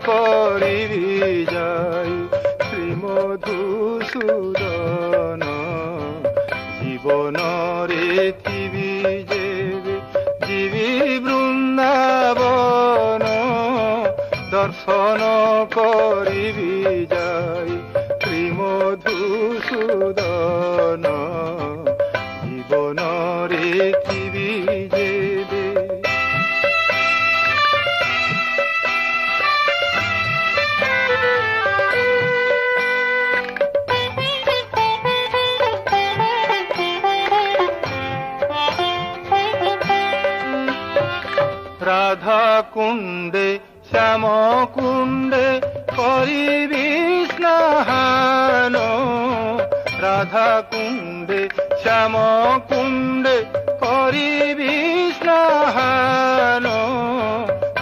କରିବି ଯାଇ ଶ୍ରୀମଧୁସୂଦନ ଜୀବନରେ ଥିବି ଯେବେ ଯିବି ବୃନ୍ଦାବନ ଦର୍ଶନ କରିବି ଯାଇ ଶ୍ରୀମଧୁସୂଦନ ଜୀବନରେ ଥିବି ଯେବେ। রাধা কুণ্ডে শ্যাম কুণ্ডে করিবি স্নান রাধা কুণ্ডে শ্যাম কুণ্ডে করিবি স্নান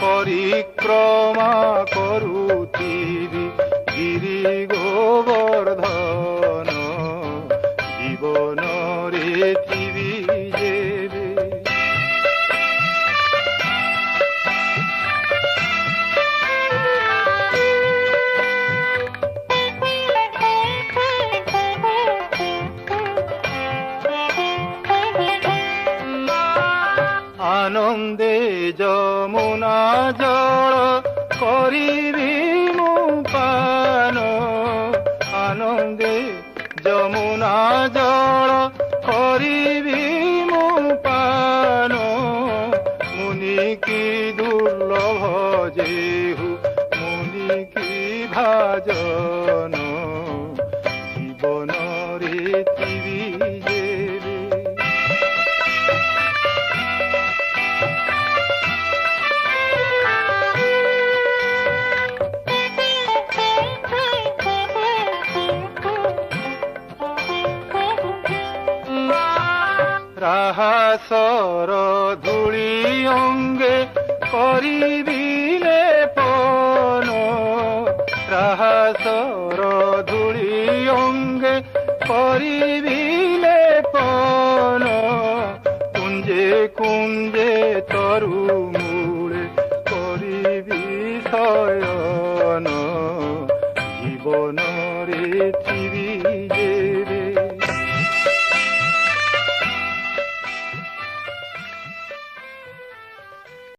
পরিক্রমা করুথিবি গিরি গোবর্ধন জীবନରେ থিবি যেবে। আনন্দে যমুনা জল করিবি মু পান আনন্দে যমুনা জল করিবি মু পান মুনি কি দুর্লভ যেহু মুনি কি ভাজন জীবନରେ ଥିବି ଯେବେ। রাহাসর ধূলি অঙ্গে করিবি লেপন রাহাসর ধূলি অঙ্গে করিবি